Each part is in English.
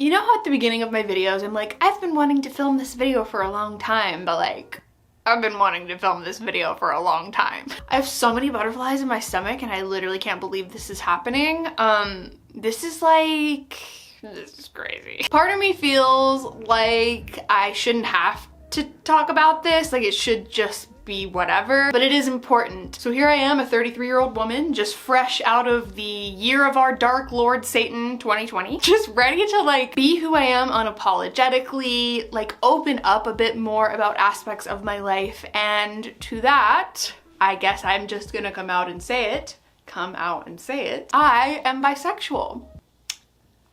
You know how at the beginning of my videos, I'm like, I've been wanting to film this video for a long time, but like, I've been wanting to film this video for a long time. I have so many butterflies in my stomach and I literally can't believe this is happening. This is crazy. Part of me feels like I shouldn't have to talk about this, like it should just be whatever, but it is important. So here I am, a 33-year-old woman, just fresh out of the year of our dark lord Satan 2020, just ready to like be who I am unapologetically, like open up a bit more about aspects of my life. And to that, I guess I'm just gonna come out and say it. I am bisexual.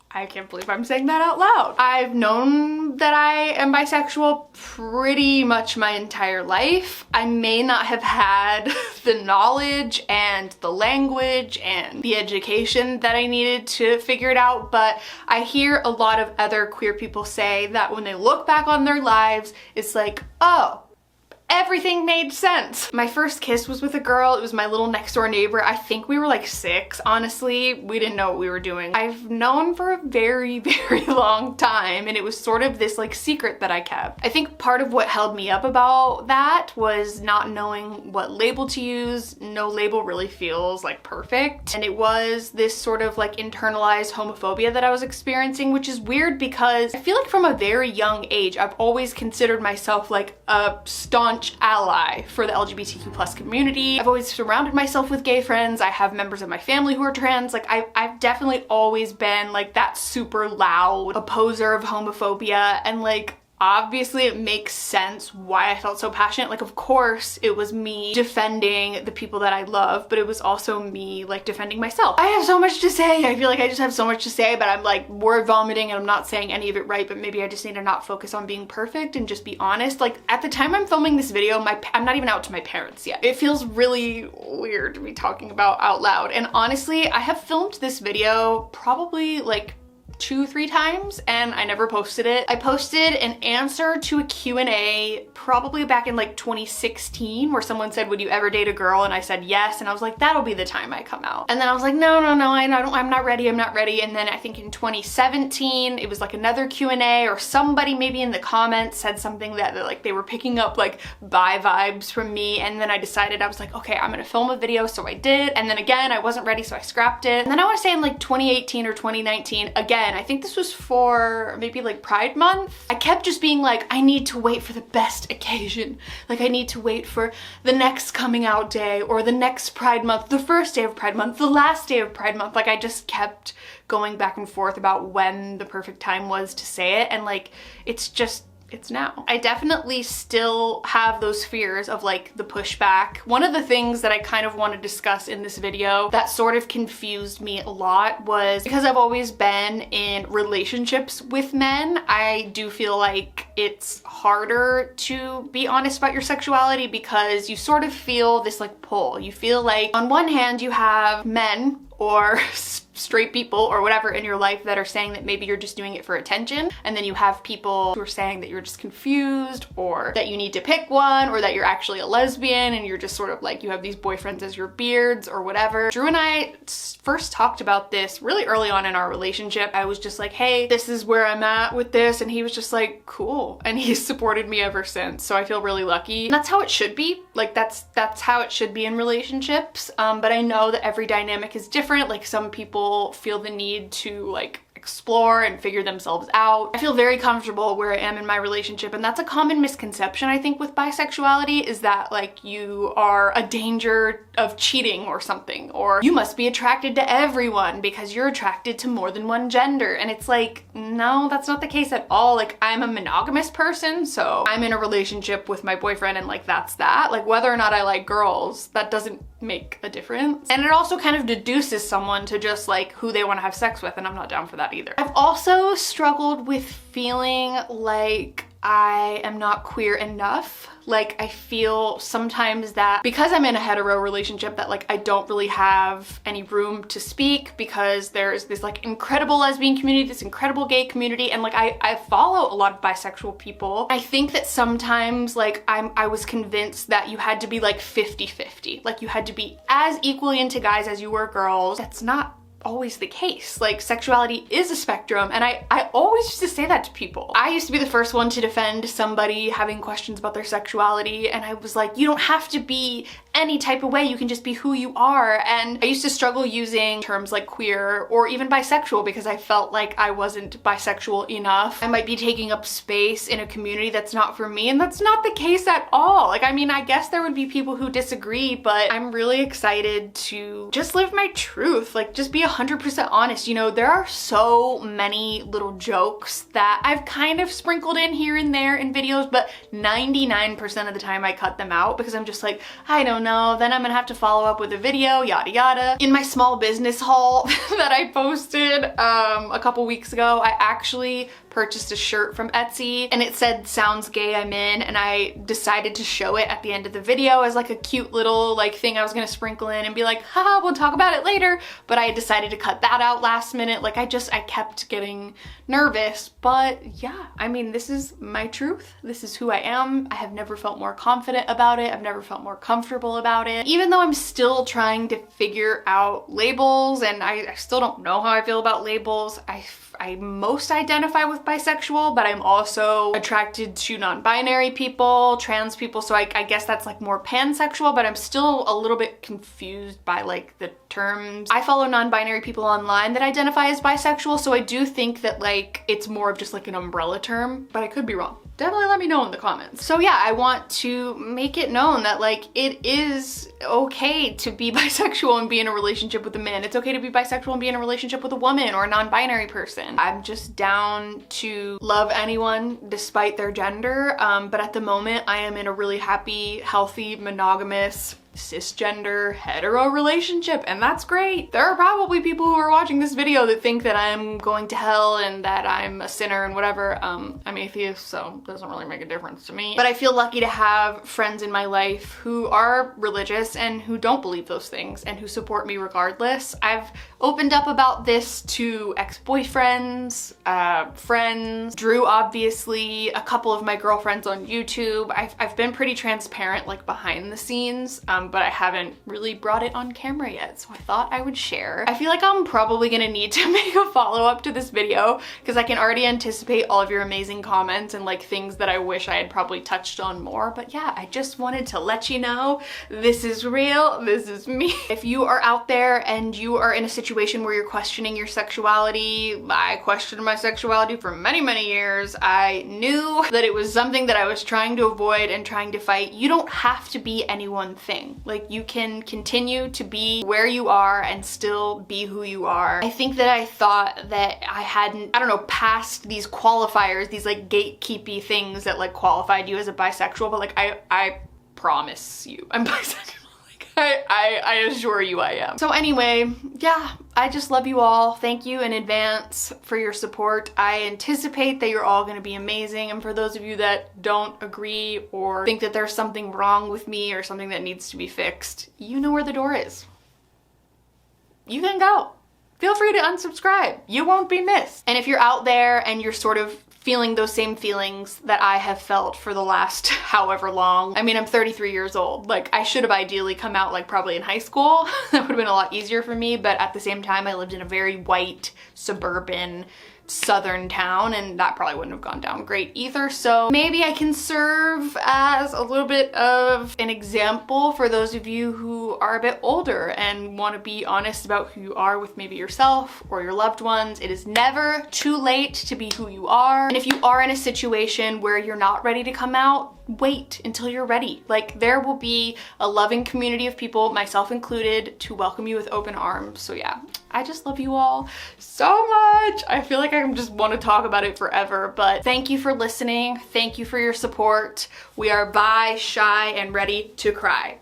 I can't believe I'm saying that out loud. I've known that I am bisexual pretty much my entire life. I may not have had the knowledge and the language and the education that I needed to figure it out, but I hear a lot of other queer people say that when they look back on their lives, it's like, oh, everything made sense. My first kiss was with a girl. It was my little next door neighbor. I think we were like 6, honestly. We didn't know what we were doing. I've known for a very, very long time, and it was sort of this like secret that I kept. I think part of what held me up about that was not knowing what label to use. No label really feels like perfect. And it was this sort of like internalized homophobia that I was experiencing, which is weird because I feel like from a very young age, I've always considered myself like a staunch ally for the LGBTQ plus community. I've always surrounded myself with gay friends. I have members of my family who are trans. Like I've definitely always been like that super loud opposer of homophobia, and like obviously it makes sense why I felt so passionate. Like of course it was me defending the people that I love, but it was also me like defending myself. I have so much to say. I feel like I just have so much to say, but I'm like word vomiting and I'm not saying any of it right, but maybe I just need to not focus on being perfect and just be honest. Like at the time I'm filming this video, I'm not even out to my parents yet. It feels really weird to be talking about out loud. And honestly, I have filmed this video probably like 2-3 times and I never posted it. I posted an answer to a Q&A probably back in like 2016 where someone said, would you ever date a girl? And I said yes, and I was like, that'll be the time I come out. And then I was like, no, I'm not ready. And then I think in 2017 it was like another Q&A, or somebody maybe in the comments said something that like they were picking up like bi vibes from me, and then I decided, I was like, okay, I'm gonna film a video, so I did. And then again, I wasn't ready, so I scrapped it. And then I want to say in like 2018 or 2019, again, I think this was for maybe like Pride Month, I kept just being like, I need to wait for the best occasion. Like I need to wait for the next coming out day, or the next Pride Month, the first day of Pride Month, the last day of Pride Month. Like I just kept going back and forth about when the perfect time was to say it, and like it's now. I definitely still have those fears of like the pushback. One of the things that I kind of want to discuss in this video that sort of confused me a lot was because I've always been in relationships with men, I do feel like it's harder to be honest about your sexuality because you sort of feel this like pull. You feel like on one hand you have men or straight people or whatever in your life that are saying that maybe you're just doing it for attention, and then you have people who are saying that you're just confused, or that you need to pick one, or that you're actually a lesbian and you're just sort of like you have these boyfriends as your beards or whatever. Drew and I first talked about this really early on in our relationship. I was just like, hey, this is where I'm at with this, and he was just like, cool, and he's supported me ever since, so I feel really lucky. And that's how it should be. Like that's how it should be in relationships, but I know that every dynamic is different. Like some people feel the need to like explore and figure themselves out. I feel very comfortable where I am in my relationship, and that's a common misconception I think with bisexuality, is that like you are a danger of cheating or something, or you must be attracted to everyone because you're attracted to more than one gender. And it's like, no, that's not the case at all. Like I'm a monogamous person, so I'm in a relationship with my boyfriend, and like that's that. Like whether or not I like girls, that doesn't make a difference. And it also kind of deduces someone to just like who they want to have sex with, and I'm not down for that either. I've also struggled with feeling like I am not queer enough. Like I feel sometimes that because I'm in a hetero relationship that like I don't really have any room to speak, because there's this like incredible lesbian community, this incredible gay community, and like I follow a lot of bisexual people. I think that sometimes like I was convinced that you had to be like 50-50. Like you had to be as equally into guys as you were girls. That's not always the case. Like, sexuality is a spectrum, and I always used to say that to people. I used to be the first one to defend somebody having questions about their sexuality, and I was like, you don't have to be any type of way, you can just be who you are. And I used to struggle using terms like queer or even bisexual because I felt like I wasn't bisexual enough. I might be taking up space in a community that's not for me, and that's not the case at all. Like, I mean, I guess there would be people who disagree, but I'm really excited to just live my truth, like just be 100% honest. You know, there are so many little jokes that I've kind of sprinkled in here and there in videos, but 99% of the time I cut them out because I'm just like, I don't know, then I'm gonna have to follow up with a video, yada yada. In my small business haul that I posted a couple weeks ago, I actually purchased a shirt from Etsy and it said "Sounds gay, I'm in," and I decided to show it at the end of the video as like a cute little like thing I was gonna sprinkle in and be like, haha, we'll talk about it later. But I decided to cut that out last minute. Like, I kept getting nervous. But yeah, I mean, this is my truth. This is who I am. I have never felt more confident about it. I've never felt more comfortable about it. Even though I'm still trying to figure out labels and I still don't know how I feel about labels. I most identify with bisexual, but I'm also attracted to non-binary people, trans people, so I guess that's like more pansexual, but I'm still a little bit confused by like the terms. I follow non-binary people online that identify as bisexual, so I do think that like it's more of just like an umbrella term, but I could be wrong. Definitely let me know in the comments. So yeah, I want to make it known that like it is okay to be bisexual and be in a relationship with a man. It's okay to be bisexual and be in a relationship with a woman or a non-binary person. I'm just down to love anyone despite their gender, but at the moment I am in a really happy, healthy, monogamous, cisgender, hetero relationship, and that's great. There are probably people who are watching this video that think that I'm going to hell and that I'm a sinner and whatever. I'm atheist, so it doesn't really make a difference to me. But I feel lucky to have friends in my life who are religious and who don't believe those things and who support me regardless. I've opened up about this to ex-boyfriends, friends, Drew obviously, a couple of my girlfriends on YouTube. I've been pretty transparent like behind the scenes, but I haven't really brought it on camera yet, so I thought I would share. I feel like I'm probably gonna need to make a follow-up to this video because I can already anticipate all of your amazing comments and like things that I wish I had probably touched on more. But yeah, I just wanted to let you know this is real, this is me. If you are out there and you are in a situation where you're questioning your sexuality, I questioned my sexuality for many, many years. I knew that it was something that I was trying to avoid and trying to fight. You don't have to be any one thing. Like, you can continue to be where you are and still be who you are. I think that I thought that I hadn't, I don't know, passed these qualifiers, these like gatekeepy things that like qualified you as a bisexual, but like I promise you I'm bisexual. I assure you I am. So anyway, yeah, I just love you all. Thank you in advance for your support. I anticipate that you're all gonna be amazing, and for those of you that don't agree or think that there's something wrong with me or something that needs to be fixed, you know where the door is. You can go. Feel free to unsubscribe. You won't be missed. And if you're out there and you're sort of feeling those same feelings that I have felt for the last however long. I mean, I'm 33 years old. Like, I should have ideally come out like probably in high school. That would have been a lot easier for me, but at the same time, I lived in a very white, suburban, southern town, and that probably wouldn't have gone down great either. So maybe I can serve as a little bit of an example for those of you who are a bit older and want to be honest about who you are with maybe yourself or your loved ones. It is never too late to be who you are. And if you are in a situation where you're not ready to come out, wait until you're ready. Like, there will be a loving community of people, myself included, to welcome you with open arms. So yeah, I just love you all so much. I feel like I just want to talk about it forever, but thank you for listening. Thank you for your support. We are bi, shy, and ready to cry.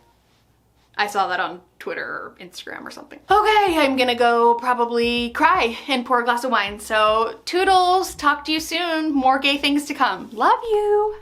I saw that on Twitter or Instagram or something. Okay, I'm gonna go probably cry and pour a glass of wine. So toodles, talk to you soon. More gay things to come. Love you.